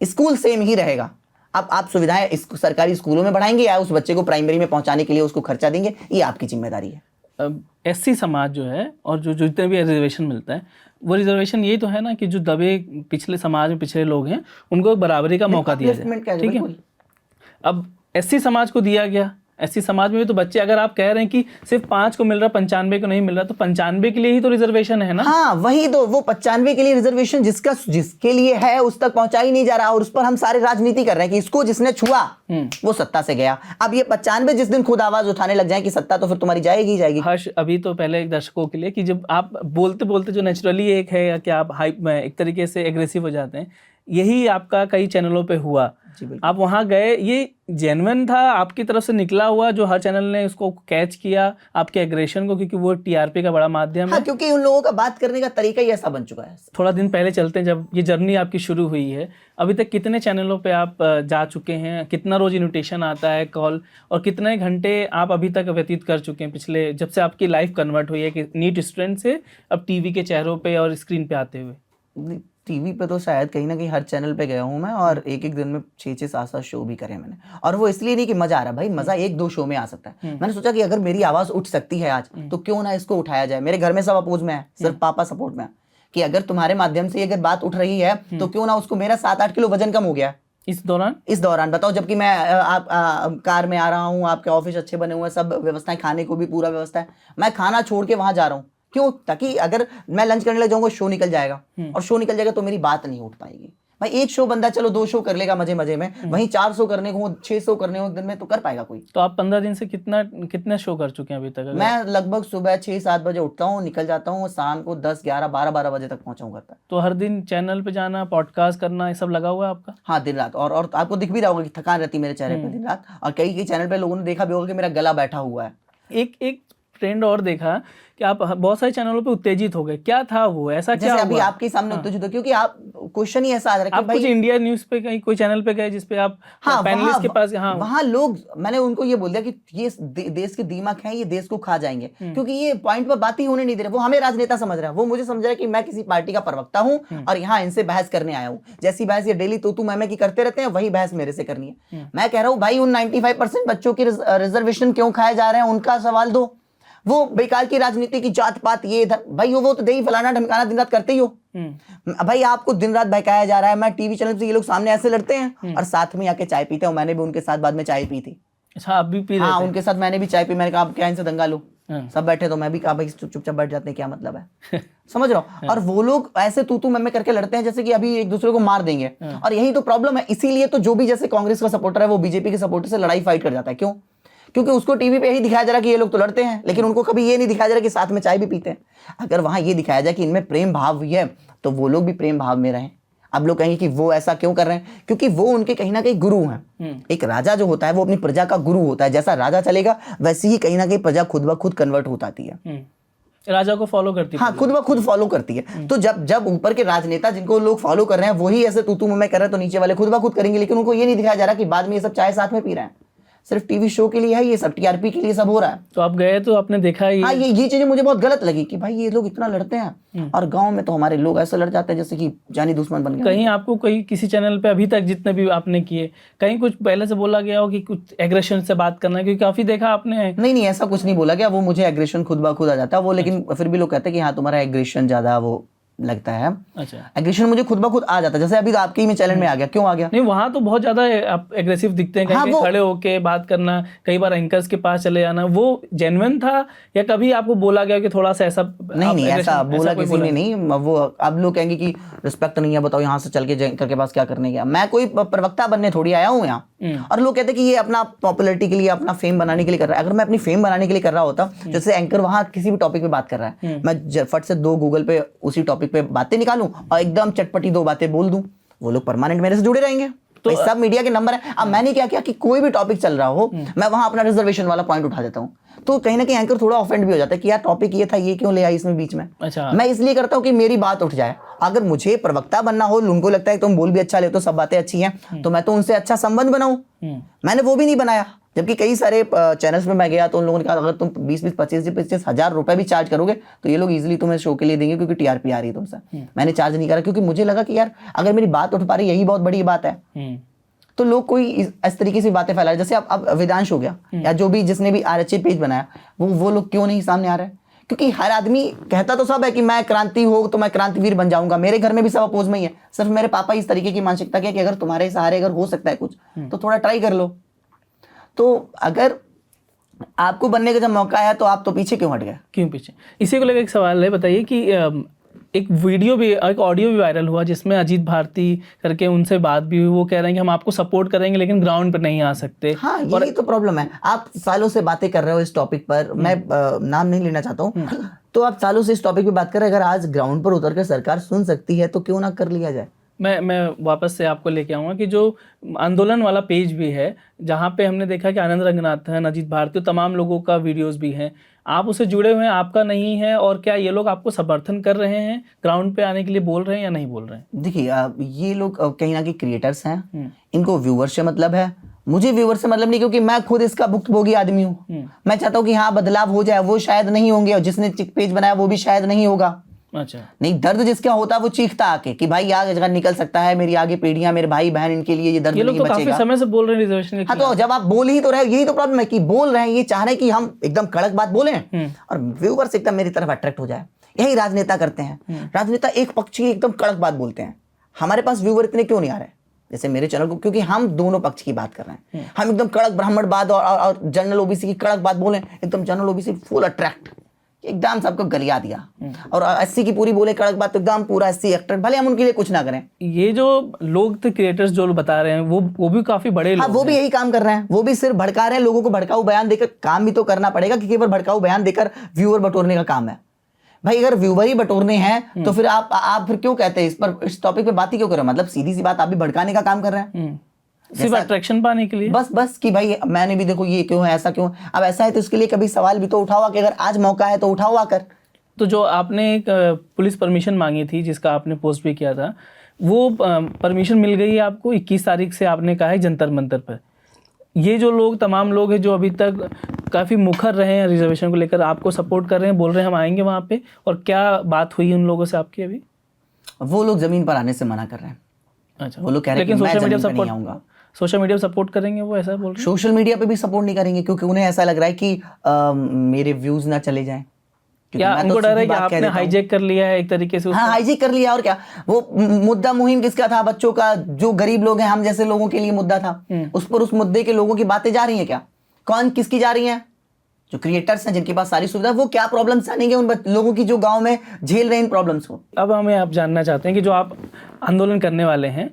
स्कूल सेम ही रहेगा। अब आप सुविधाएं इस सरकारी स्कूलों में बढ़ाएंगे या उस बच्चे को प्राइमरी में पहुंचाने के लिए उसको खर्चा देंगे, ये आपकी जिम्मेदारी है। एससी समाज जो है और जो जितने भी रिजर्वेशन मिलता है, वो रिजर्वेशन ये तो है ना कि जो दबे पिछले समाज में पिछड़े लोग हैं उनको बराबरी का मौका दिया जाए, ठीक है। अब एससी समाज को दिया गया, एससी समाज में भी तो बच्चे, अगर आप कह रहे हैं कि सिर्फ 5 को मिल रहा, 95 को नहीं मिल रहा, तो 95 के लिए ही तो रिजर्वेशन है ना। हाँ वही तो, वो 95 के लिए रिजर्वेशन जिसके लिए है उस तक पहुंचा ही नहीं जा रहा, और उस पर हम सारे राजनीति कर रहे हैं कि इसको जिसने छुआ वो सत्ता से गया। अब ये 95 जिस दिन खुद आवाज उठाने लग जाए कि सत्ता तो फिर तुम्हारी जाएगी ही जाएगी। हर्ष, अभी तो पहले एक दर्शकों के लिए कि जब आप बोलते बोलते जो नेचुरली एक है कि आप हाइप में एक तरीके से एग्रेसिव हो जाते हैं, यही आपका कई चैनलों पे हुआ। आप वहां गए, ये जेन्युइन था आपकी तरफ से निकला हुआ, जो हर चैनल ने उसको कैच किया आपके एग्रेशन को, क्योंकि वो टीआरपी का बड़ा माध्यम है। क्योंकि उन लोगों का बात करने का तरीका ही ऐसा बन चुका है। थोड़ा दिन पहले चलते हैं, जब ये जर्नी आपकी शुरू हुई है, अभी तक कितने चैनलों पे आप जा चुके हैं, कितना रोज इन्विटेशन आता है, कॉल, और कितने घंटे आप अभी तक व्यतीत कर चुके हैं पिछले, जब से आपकी लाइफ कन्वर्ट हुई है कि नीट स्टूडेंट से अब टीवी के चेहरों पे और स्क्रीन पे आते हुए? टीवी पे तो शायद कहीं ना कहीं हर चैनल पे गया हूँ मैं, और एक दिन में 6-6, 7-7 शो भी करे मैंने। और वो इसलिए नहीं कि मजा आ रहा, भाई मजा 1-2 शो में आ सकता है। मैंने सोचा कि अगर मेरी आवाज उठ सकती है आज, तो क्यों ना इसको उठाया जाए। मेरे घर में सब अपोज में है, सिर्फ पापा सपोर्ट में है कि अगर तुम्हारे माध्यम से अगर बात उठ रही है तो क्यों ना उसको। मेरा 7-8 किलो वजन कम हो गया इस दौरान बताओ, जबकि मैं कार में आ रहा हूँ, आपके ऑफिस अच्छे बने हुए हैं, सब व्यवस्थाएं, खाने को भी पूरा व्यवस्था है, मैं खाना छोड़ के वहां जा रहा हूँ। क्यों? ताकि अगर मैं लंच करने लग जाऊंगा शो निकल जाएगा, और शो निकल जाएगा तो मेरी बात नहीं उठ पाएगी। भाई एक शो बंदा चलो 2 शो कर लेगा मजे मजे में, वहीं 4 शो करने को, 6 शो करने को दिन में तो कर पाएगा कोई? तो आप 15 दिन से कितने शो कर चुके हैं अभी तक? मैं लगभग सुबह 6-7 बजे उठता हूँ, निकल जाता हूँ, शाम को 10, 11, 12 बजे तक पहुंचा हूँ घर तक। तो हर दिन चैनल पे जाना, पॉडकास्ट करना, ये सब लगा हुआ है आपका? हाँ, दिन रात। और आपको दिख भी रहा होगा कि थकान रहती है मेरे चेहरे पे दिन रात। और कई चैनल पे लोगों ने देखा भी होगा कि मेरा गला बैठा हुआ है। एक ट्रेंड और देखा कि आप बहुत सारे चैनलों पे उत्तेजित हो गए, क्या था वो, ऐसा क्या हुआ? अभी आपके सामने उत्तेजित हो, क्योंकि आप क्वेश्चन ही ऐसा आ रहा है कि आप कुछ इंडिया न्यूज पे कहीं कोई चैनल पे गए जिसपे आप पैनलिस्ट के पास, वहां लोग, मैंने उनको ये बोल दिया कि ये देश के दीमक हैं, ये देश को खा जाएंगे, क्योंकि ये पॉइंट पर बात ही होने नहीं दे रहे। वो हमें राजनेता समझ रहा है, वो मुझे समझ रहा है कि मैं किसी पार्टी का प्रवक्ता हूँ और यहाँ इनसे बहस करने आया हूँ। जैसी बहस ये डेली तू मैं की करते रहते हैं, वही बहस मेरे से करनी है। मैं कह रहा हूँ भाई उन 95% बच्चों के रिजर्वेशन क्यों खाए जा रहे हैं, उनका सवाल दो। वो बेकार की राजनीति की जात पात ये इधर, भाई वो तो दही फलाना ढमकाना दिन रात करते ही हो। भाई आपको दिन रात बहकाया जा रहा है। मैं टीवी चैनल से ये लोग सामने ऐसे लड़ते हैं और साथ में आके चाय पीते हैं। मैंने भी उनके साथ बाद में चाय पी थी। अच्छा, आप भी पी रहे हाँ, थे? उनके साथ मैंने भी चाय पी। मैंने कहा आप क्या इनसे दंगा लो। सब बैठे तो मैं भी कहा भाई चुपचाप बैठ जाते हैं, क्या मतलब है। समझ रहा हूँ। और वो लोग ऐसे तू मैं करके लड़ते हैं जैसे कि अभी एक दूसरे को मार देंगे। और यही तो प्रॉब्लम है। इसीलिए तो जो भी जैसे कांग्रेस का सपोर्टर है वो बीजेपी के सपोर्टर से लड़ाई फाइट कर जाता है। क्यों? क्योंकि उसको टीवी पे यही दिखाया जा रहा है कि ये लोग तो लड़ते हैं, लेकिन उनको कभी ये नहीं दिखाया जा रहा कि साथ में चाय भी पीते हैं। अगर वहां ये दिखाया जाए कि इनमें प्रेम भाव भी है तो वो लोग भी प्रेम भाव में रहें। अब लोग कहेंगे कि वो ऐसा क्यों कर रहे हैं, क्योंकि वो उनके कहीं ना कहीं गुरु हैं। एक राजा जो होता है वो अपनी प्रजा का गुरु होता है। जैसा राजा चलेगा वैसे ही कहीं ना कहीं प्रजा खुद ब खुद कन्वर्ट हो जाती है। राजा को फॉलो करती है। हाँ, खुद ब खुद फॉलो करती है। तो जब ऊपर के राजनेता जिनको लोग फॉलो कर रहे हैं वही ऐसे तू मैं कर रहे हैं तो नीचे वाले खुद ब खुद करेंगे। लेकिन उनको ये नहीं दिखाया जा रहा कि बाद में ये सब चाय साथ में पी रहे हैं। सिर्फ टीवी शो के लिए है ये सब, टीआरपी के लिए सब हो रहा है। तो आप गए तो आपने देखा हाँ, ये चीजें मुझे बहुत गलत लगी कि भाई ये लोग इतना लड़ते हैं और गांव में तो हमारे लोग ऐसे लड़ जाते हैं जैसे कि जानी दुश्मन बन गए। कहीं आपको कहीं किसी चैनल पे अभी तक जितने भी आपने किए कहीं कुछ पहले से बोला गया हो कि कुछ एग्रेशन से बात करना है? क्योंकि काफी देखा आपने। नहीं, ऐसा कुछ नहीं बोला गया। वो मुझे एग्रेशन खुद ब खुद आ जाता है वो, लेकिन फिर भी लोग कहते हैं कि हाँ तुम्हारा एग्रेशन ज्यादा वो लगता है। अच्छा, एग्रेशन मुझे खुद ब खुद आ जाता है। जैसे अभी तो आपके ही में चैनल में आ गया। क्यों आ गया? नहीं वहां तो बहुत ज्यादा आप एग्रेसिव दिखते हैं। कहीं खड़े होके बात करना, कई बार एंकर्स के पास चले जाना, वो जेन्युइन था या कभी आपको बोला गया कि थोड़ा सा ऐसा? नहीं, ऐसा बोला किसी ने नहीं। वो अब लोग कहेंगे कि रिस्पेक्ट नहीं है, बताओ यहाँ से चल के एंकर के पास क्या करने गया। मैं कोई प्रवक्ता बनने थोड़ी आया हूँ यहाँ। और लोग कहते हैं कि ये अपना पॉपुलैरिटी के लिए, अपना फेम बनाने के लिए कर रहा है। अगर मैं अपनी फेम बनाने के लिए कर रहा होता, जैसे एंकर वहां किसी भी टॉपिक पे बात कर रहा है, मैं फट से 2 गूगल पे उसी टॉपिक पे बातें निकालूं और एकदम चटपटी 2 बातें बोल दूं, वो लोग परमानेंट मेरे से जुड़े रहेंगे। तो सब मीडिया के नंबर है। अब मैंने क्या किया कि कोई भी टॉपिक चल रहा हो मैं वहां अपना रिजर्वेशन वाला पॉइंट उठा देता हूं। तो कहीं ना कहीं एंकर थोड़ा ऑफेंड भी हो जाता है कि यार टॉपिक ये था, ये क्यों ले आई इसमें बीच में। अच्छा, मैं इसलिए करता हूं कि मेरी बात उठ जाए। अगर मुझे प्रवक्ता बनना हो, उनको लगता है तुम बोल भी अच्छा लेते हो, सब बातें अच्छी हैं, तो मैं तो उनसे अच्छा संबंध बनाऊं। मैंने वो भी नहीं बनाया। जबकि कई सारे चैनल्स में मैं गया तो उन लोगों ने कहा अगर तुम 20-25 हज़ार रुपए भी चार्ज करोगे तो ये लोग इजीली तुम्हें शो के लिए देंगे क्योंकि टीआरपी आ रही है तुमसे। मैंने चार्ज नहीं करा क्योंकि मुझे लगा कि यार अगर मेरी बात उठ पा रही यही बहुत बड़ी बात है। तो लोग कोई इस तरीके से बातें फैला रहे, जैसे अब वेदांश हो गया या जो भी जिसने भी आरएचए पेज बनाया, वो लोग क्यों नहीं सामने आ रहे हैं? क्योंकि हर आदमी कहता तो सब है कि मैं क्रांति हो तो मैं क्रांतिवीर बन जाऊंगा। मेरे घर में भी सब अपोज में ही है। सिर्फ मेरे पापा इस तरीके की मानसिकता की कि अगर तुम्हारे सहारे अगर हो सकता है कुछ तो थोड़ा ट्राई कर लो। तो अगर आपको बनने का जब मौका आया तो आप तो पीछे क्यों हट गए? क्यों पीछे? इसी को लेकर एक सवाल है, बताइए कि एक वीडियो भी, एक ऑडियो भी वायरल हुआ जिसमें अजीत भारती करके उनसे बात भी हुई। वो कह रहे हैं कि हम आपको सपोर्ट करेंगे लेकिन ग्राउंड पर नहीं आ सकते। हाँ, यही तो प्रॉब्लम है। आप सालों से बातें कर रहे हो इस टॉपिक पर, मैं नाम नहीं लेना चाहता हूँ। तो आप सालों से इस टॉपिक पे बात कर रहे हैं। अगर आज ग्राउंड पर उतर कर सरकार सुन सकती है तो क्यों ना कर लिया जाए। मैं वापस से आपको लेके आऊँगा कि जो आंदोलन वाला पेज भी है जहाँ पे हमने देखा कि आनंद रंगनाथन, अजीत भारती, तमाम लोगों का वीडियोस भी हैं, आप उससे जुड़े हुए हैं, आपका नहीं है, और क्या ये लोग आपको समर्थन कर रहे हैं, ग्राउंड पे आने के लिए बोल रहे हैं या नहीं बोल रहे हैं? देखिए, ये लोग कहीं ना कहीं क्रिएटर्स हैं, इनको व्यूअर से मतलब है। मुझे व्यूअर से मतलब नहीं, क्योंकि मैं खुद इसका भुक्तभोगी आदमी हूँ। मैं चाहता हूँ कि हाँ बदलाव हो जाए। वो शायद नहीं होंगे और जिसने पेज बनाया वो भी शायद नहीं होगा। अच्छा, नहीं, दर्द जिसका होता है वो चीखता आके कि भाई आगे जगह निकल सकता है, मेरी आगे पीढ़ियां, मेरे भाई बहन, इनके लिए ये दर्द ये लोग नहीं तो बचेगा। काफी समय से बोल रहे हैं रिजर्वेशन के हाँ, तो जब आप बोल ही तो रहे, यही तो प्रॉब्लम है कि बोल रहे हैं, ये चाह रहे हैं कि हम एकदम कड़क बात बोलें और व्यूअर्स एकदम मेरी तरफ अट्रैक्ट हो जाए। यही राजनेता करते हैं। राजनेता एक पक्ष की एकदम कड़क बात बोलते हैं। हमारे पास व्यूअर इतने क्यों नहीं आ रहे जैसे मेरे चैनल को? क्योंकि हम दोनों पक्ष की बात कर रहे हैं। हम एकदम कड़क ब्राह्मणवाद और जनरल ओबीसी की कड़क बात बोले, एकदम जनरल ओबीसी फुल अट्रैक्ट, एकदम सबको गलिया दिया। और 80 की पूरी बोले कड़क बात तो एकदम पूरा 80 अट्रैक्ट, भले हम उनके लिए कुछ ना करें। ये जो लोग थे क्रिएटर्स जो बता रहे हैं वो भी काफी बड़े लोग हैं। वो भी यही काम कर रहे हैं। वो भी सिर्फ भड़का रहे हैं लोगों को, भड़काऊ बयान देकर। काम भी तो करना पड़ेगा कि केवल भड़काऊ बयान देकर व्यूअर बटोरने का काम है। भाई अगर व्यूअर ही बटोरने हैं तो फिर आप फिर क्यों कहते हैं इस टॉपिक पे बात ही क्यों करें? मतलब सीधी सी बात, आप भी भड़काने का काम कर रहे हैं सिर्फ अट्रैक्शन पाने के लिए। बस कि भाई मैंने भी देखो ये क्यों है, ऐसा क्यों। अब ऐसा है तो इसके लिए कभी सवाल भी तो उठाओ कि अगर आज मौका है तो उठाओ आकर। तो जो आपने एक पुलिस परमिशन मांगी थी जिसका आपने पोस्ट भी किया था, वो परमिशन मिल गई है आपको? 21 तारीख से आपने कहा है जंतर मंतर पर। ये जो लोग, तमाम लोग हैं जो अभी तक काफ़ी मुखर रहे हैं रिजर्वेशन को लेकर, आपको सपोर्ट कर रहे हैं, बोल रहे हैं हम आएंगे वहाँ पे, और क्या बात हुई उन लोगों से आपकी अभी? वो लोग जमीन पर आने से मना कर रहे हैं। अच्छा, वो लोग कह रहे हैं कि मैं जमीन पर नहीं आऊंगा। सोशल मीडिया पे सपोर्ट करेंगे वो, ऐसा बोल रहे हैं? सोशल मीडिया पे भी सपोर्ट नहीं करेंगे क्योंकि उन्हें ऐसा लग रहा है कि मेरे व्यूज ना चले जाएं, क्योंकि या मैं तो उनको डर है सीधी कि बात कह आपने देता हूं। हाईजैक कर लिया है एक तरीके से उसको। हाँ, हाईजैक कर लिया, और क्या। वो मुद्दा मुहिम किसका था? बच्चों का, जो गरीब लोग हैं, हम जैसे लोगों के लिए मुद्दा था। उस पर, उस मुद्दे के लोगों की बातें जा रही हैं क्या? कौन किसकी जा रही हैं? जो क्रिएटर्स हैं, जिनके पास सारी सुविधा, वो क्या प्रॉब्लम्स आनेंगे उन लोगों की जो गांव में झेल रहे हैं इन प्रॉब्लम्स को। अब हमें आप जानना चाहते हैं कि जो आप आंदोलन करने वाले हैं,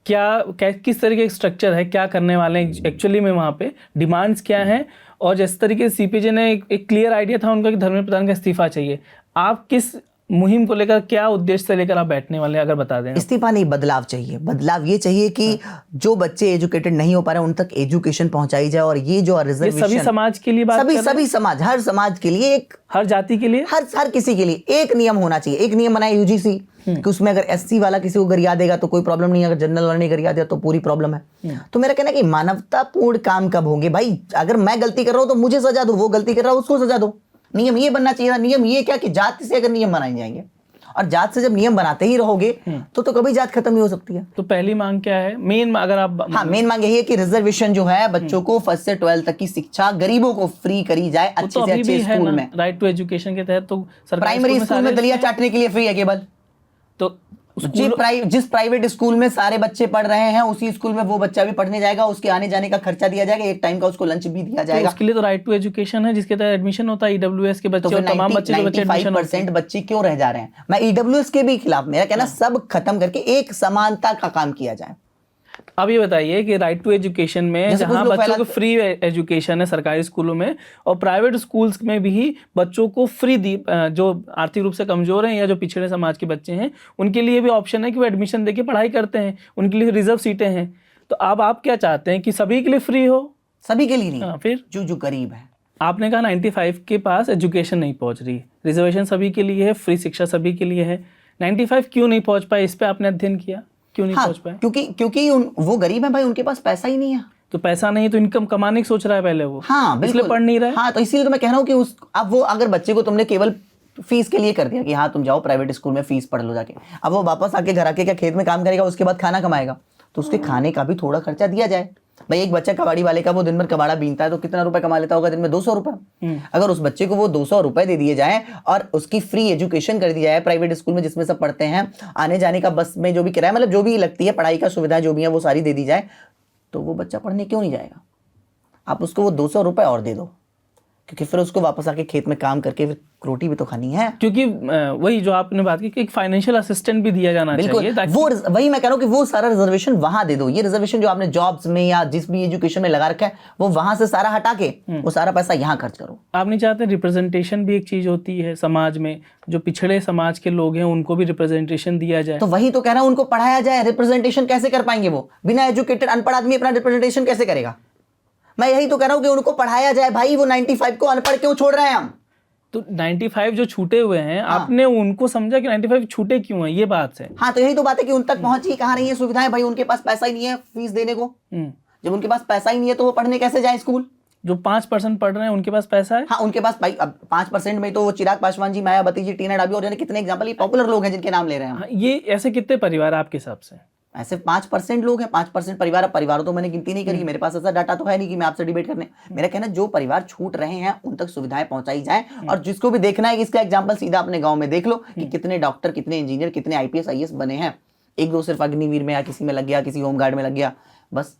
किस तरीके का स्ट्रक्चर है, क्या करने वाले हैं एक्चुअली में, वहाँ पे डिमांड्स क्या हैं, और जिस तरीके से सीपीजे ने एक क्लियर आइडिया था उनका कि धर्मेंद्र प्रधान का इस्तीफा चाहिए, आप किस मुहिम को लेकर, क्या उद्देश्य से लेकर आप बैठने वाले हैं, अगर बता दें। इस्तीफा नहीं, बदलाव चाहिए। बदलाव ये चाहिए कि जो बच्चे एजुकेटेड नहीं हो पा रहे हैं उन तक एजुकेशन पहुंचाई जाए, और ये जो रिजर्वेशन, सभी समाज के लिए बात कर रहे हैं? सभी समाज, हर समाज के लिए, एक हर जाति के लिए, हर किसी के लिए एक नियम होना चाहिए। एक नियम बनाए यूजीसी कि उसमें अगर एससी वाला किसी को गरिया देगा तो कोई प्रॉब्लम नहीं है, अगर जनरल वाला नहीं गरिया देगा तो पूरी प्रॉब्लम है। तो मेरा कहना है कि मानवतापूर्ण काम कब होंगे भाई? अगर मैं गलती कर रहा हूं तो मुझे सजा दो, वो गलती कर रहा है उसको सजा दो। नियम ये बनना चाहिए था। नियम ये क्या कि जात से अगर नियम बनाए जाएंगे, और जात से जब नियम बनाते ही रहोगे तो कभी जात खत्म नहीं हो सकती है। तो पहली मांग क्या है मेन, अगर आप? हाँ, मेन मांग यही है कि रिजर्वेशन जो है, बच्चों को 1st से 12th तक की शिक्षा गरीबों को फ्री करी जाए, अच्छे से अच्छे स्कूल में। राइट टू एजुकेशन के तहत तो प्राइमरी स्कूल में दलिया चाटने के लिए फ्री है केवल। तो जिस प्राइवेट स्कूल में सारे बच्चे पढ़ रहे हैं उसी स्कूल में वो बच्चा भी पढ़ने जाएगा, उसके आने जाने का खर्चा दिया जाएगा, एक टाइम का उसको लंच भी दिया जाएगा। तो उसके लिए तो राइट टू एजुकेशन है, जिसके तहत एडमिशन होता है ईडब्ल्यूएस के बच्चे, तो और तमाम बच्चे जो बच्चे एडमिशन 95% बच्चे क्यों रह जा रहे हैं? मैं ईडब्ल्यूएस के भी खिलाफ, मेरा कहना सब खत्म करके एक समानता का काम किया जाए। अब ये बताइए कि राइट टू एजुकेशन में जहां बच्चों को फ्री एजुकेशन है सरकारी स्कूलों में, और प्राइवेट स्कूल्स में भी बच्चों को फ्री जो आर्थिक रूप से कमजोर हैं या जो पिछड़े समाज के बच्चे हैं उनके लिए भी ऑप्शन है कि वो एडमिशन देके पढ़ाई करते हैं, उनके लिए रिजर्व सीटें हैं। तो अब आप क्या चाहते हैं कि सभी के लिए फ्री हो? सभी के लिए नहीं। फिर जो गरीब है। आपने कहा 95 के पास एजुकेशन नहीं पहुंच रही, रिजर्वेशन सभी के लिए है, फ्री शिक्षा सभी के लिए है, 95 क्यों नहीं पहुंच पाए? इस पे आपने अध्ययन किया, क्यों नहीं पहुंच पाए? क्योंकि वो गरीब है भाई, उनके पास पैसा ही नहीं है। तो पैसा नहीं तो इनकम कमाने की सोच रहा है पहले वो। हाँ, इसलिए पढ़ नहीं रहा है। हाँ, तो इसीलिए तो मैं कह रहा हूँ कि अब वो अगर बच्चे को तुमने केवल फीस के लिए कर दिया कि हाँ तुम जाओ प्राइवेट स्कूल में फीस पढ़ लो जाके, अब वो वापस आके घर आके क्या खेत में काम करेगा, उसके बाद खाना कमाएगा, तो उसके खाने का भी थोड़ा खर्चा दिया जाए। भाई एक बच्चा कबाड़ी वाले का, वो दिन भर कबाड़ा बीनता है तो कितना रुपए कमा लेता होगा? दिन में 200 रुपए। अगर उस बच्चे को वो 200 रुपए दे दिए जाए और उसकी फ्री एजुकेशन कर दी जाए प्राइवेट स्कूल में, जिसमें सब पढ़ते हैं, आने जाने का बस में जो भी किराया, मतलब जो भी लगती है पढ़ाई का सुविधा जो भी है वो सारी दे दी जाए, तो वो बच्चा पढ़ने क्यों नहीं जाएगा? आप उसको वो 200 रुपए और दे दो, क्योंकि फिर उसको वापस आके खेत में काम करके फिर रोटी भी तो खानी है। क्योंकि वही जो आपने बात की कि एक फाइनेंशियल असिस्टेंट भी दिया जाना चाहिए, ताकि वो वही मैं कह रहा हूँ कि वो सारा रिजर्वेशन वहां दे दो। ये रिजर्वेशन जो आपने जॉब्स में या जिस भी एजुकेशन में लगा रखा है वो वहां से सारा हटा के वो सारा पैसा यहाँ खर्च करो। आप नहीं चाहते रिप्रेजेंटेशन भी एक चीज होती है समाज में, जो पिछड़े समाज के लोग हैं उनको भी रिप्रेजेंटेशन दिया जाए? तो वही तो कह रहा हूँ, उनको पढ़ाया जाए। रिप्रेजेंटेशन कैसे कर पाएंगे वो? बिना एजुकेटेड अनपढ़ आदमी अपना रिप्रेजेंटेशन कैसे करेगा? मैं यही तो कह रहा हूं कि उनको पढ़ाया जाए भाई। वो 95 को अनपढ़ क्यों छोड़ रहे हैं हम? तो 95 जो छूटे हुए हैं, आपने उनको समझा कि 95 छूटे क्यों हैं, ये बात है। हाँ, तो यही तो बात है कि उन तक पहुंच ही कहाँ रही है सुविधाएं भाई। उनके पास पैसा ही नहीं है फीस देने को। जब उनके पास पैसा ही नहीं है तो वो पढ़ने कैसे जाए स्कूल? जो 5% पढ़ रहे हैं उनके पास पैसा है। हाँ, उनके पास भाई, अब 5% में तो वो चिराग पासवान जी, मायावती जी, टीना डाबी और जाने कितने एग्जाम्पल, ये पॉपुलर लोग हैं जिनके नाम ले रहे हैं। ये ऐसे कितने परिवार आपके हिसाब से? ऐसे 5% लोग हैं, 5% परिवार। अब परिवारों तो मैंने गिनती नहीं करी, मेरे पास ऐसा डाटा तो है नहीं कि मैं आपसे डिबेट करने। मेरा कहना जो परिवार छूट रहे हैं उन तक सुविधाएं पहुंचाई जाए। और जिसको भी देखना है कि इसका एग्जांपल सीधा अपने गांव में देख लो कि कितने डॉक्टर, कितने इंजीनियर, कितने IPS IAS बने हैं। एक दो सिर्फ अग्निवीर में या किसी में लग गया, किसी होमगार्ड में लग गया, बस।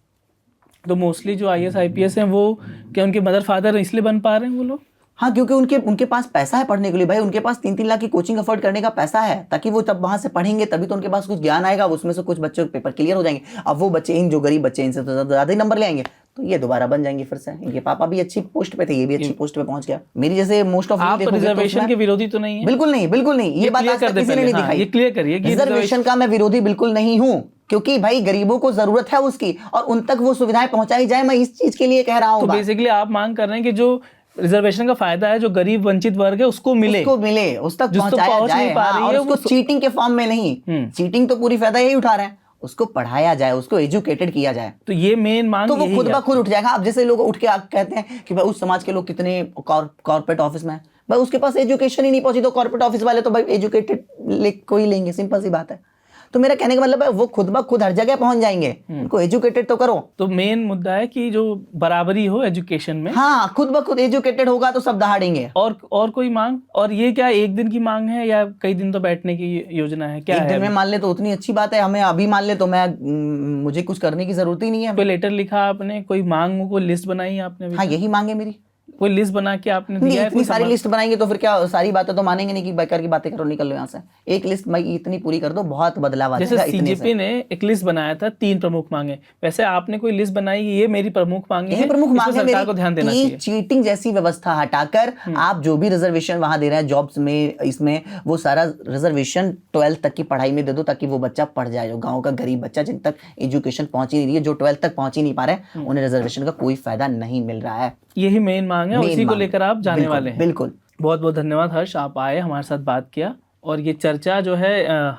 तो मोस्टली जो IAS IPS हैं वो क्या उनके मदर फादर इसलिए बन पा रहे हैं वो लोग? हाँ, क्योंकि उनके पास पैसा है पढ़ने के लिए भाई। उनके पास 3-3 लाख की कोचिंग अफोर्ड करने का पैसा है, ताकि वो तब वहां से पढ़ेंगे तभी तो उनके पास कुछ ज्ञान आएगा, उसमें से कुछ बच्चों के पेपर क्लियर हो जाएंगे। अब वो बच्चे, इन जो गरीब बच्चे, इनसे तो ज्यादा ही नंबर ले आएंगे, तो ये दोबारा बन जाएंगे फिर से। इनके पापा भी अच्छी पोस्ट पे थे, ये भी अच्छी पोस्ट पे पहुंच गया। मेरी जैसे मोस्ट ऑफ आप रिजर्वेशन के विरोधी तो नहीं है? बिल्कुल नहीं, बिल्कुल नहीं। ये बात आज तक किसी ने नहीं दिखाई। ये क्लियर करिए कि रिजर्वेशन का मैं विरोधी बिल्कुल नहीं हूँ, क्योंकि भाई गरीबों को जरूरत है उसकी, और उन तक वो सुविधाएं पहुंचाई जाए। मैं इस चीज के लिए कह रहा हूँ। तो बेसिकली आप मांग कर रहे हैं कि जो रिजर्वेशन का फायदा है, जो गरीब वंचित वर्ग है उसको मिले, उस तक पहुंचाया जाए। और उसको चीटिंग के फॉर्म में नहीं। चीटिंग तो पूरी फायदा यही उठा रहे हैं, उसको पढ़ाया जाए, उसको एजुकेटेड किया जाए। तो ये मेन मांग, तो वो खुद ब खुद उठ जाएगा। अब जैसे लोग उठ के कहते हैं कि भाई उस समाज के लोग कितने कॉर्पोरेट ऑफिस में, भाई उसके पास एजुकेशन ही नहीं पहुंची, तो कॉर्पोरेट ऑफिस वाले तो भाई एजुकेटेड कोई लेंगे, सिंपल सी बात है। तो मेरा कहने का मतलब है वो खुद ब खुद हर जगह पहुंच जाएंगे, उनको एजुकेटेड तो करो। तो मेन मुद्दा है कि जो बराबरी हो एजुकेशन में। हाँ, खुद ब खुद एजुकेटेड होगा तो सब दहाड़ेंगे। और कोई मांग? और ये क्या एक दिन की मांग है या कई दिन तो बैठने की योजना है, क्या एक है? दिन में मान ले तो उतनी अच्छी बात है, हमें अभी मान ले तो मुझे कुछ करने की जरूरत ही नहीं है। कोई लेटर लिखा आपने, कोई मांग, कोई लिस्ट बनाई आपने अभी हाँ, तक? यही मांगे मेरी। कोई लिस्ट बना के आपने नहीं, दिया है? इतनी सारी लिस्ट बनाएंगे तो फिर क्या सारी बातें तो मानेंगे नहीं कि बेकार की बातें करो, निकल लो यहाँ से। एक लिस्ट भाई इतनी पूरी कर दो, बहुत बदलाव आ जैसे जाएगा इतने सीजेपी से। ने एक लिस्ट बनाया था 3 प्रमुख मांगे, वैसे आपने कोई लिस्ट बनाई कि ये मेरी प्रमुख मांगे यही हैं, प्रमुख इसमें मांग है सरकार को ध्यान देना मेरी चाहिए। कि चीटिंग जैसी व्यवस्था हटाकर आप जो भी रिजर्वेशन वहां दे रहे हैं जॉब्स में, इसमें वो सारा रिजर्वेशन 12th तक की पढ़ाई में दे दो, ताकि वो बच्चा पढ़ जाए, जो गांव का गरीब बच्चा जिन तक एजुकेशन पहुंच ही नहीं रही है, जो 12th तक पहुंच ही नहीं पा रहे, उन्हें रिजर्वेशन का कोई फायदा नहीं मिल रहा है। यही मेन मांग है, Main उसी को मांग। लेकर आप जाने बिल्कुल, वाले हैं। बिल्कुल। बहुत बहुत धन्यवाद हर्ष, आप आए, हमारे साथ बात किया। और ये चर्चा जो है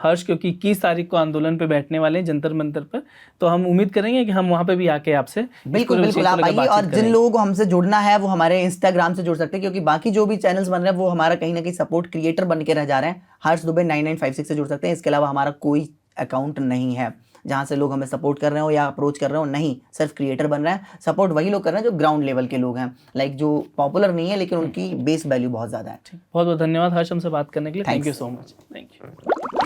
हर्ष, क्योंकि 21 तारीख को आंदोलन पे बैठने वाले हैं जंतर मंतर पर, तो हम उम्मीद करेंगे कि हम वहाँ पे भी आके आपसे बिल्कुल बिल्कुल आप आइए। और जिन लोगों को हमसे जुड़ना है वो हमारे इंस्टाग्राम से जुड़ सकते हैं, क्योंकि बाकी जो भी चैनल्स बन रहे हैं वो हमारा कहीं ना कहीं सपोर्ट क्रिएटर बन के रह जा रहे हैं। हर्ष दुबे 9956 से जुड़ सकते हैं। इसके अलावा हमारा कोई अकाउंट नहीं है जहां से लोग हमें सपोर्ट कर रहे हो या अप्रोच कर रहे हो, नहीं, सिर्फ क्रिएटर बन रहे हैं। सपोर्ट वही लोग कर रहे हैं जो ग्राउंड लेवल के लोग हैं, लाइक जो पॉपुलर नहीं है लेकिन उनकी बेस वैल्यू बहुत ज़्यादा है। बहुत बहुत धन्यवाद हर्ष हमसे बात करने के लिए। Thank you Thanks. So much. Thank you.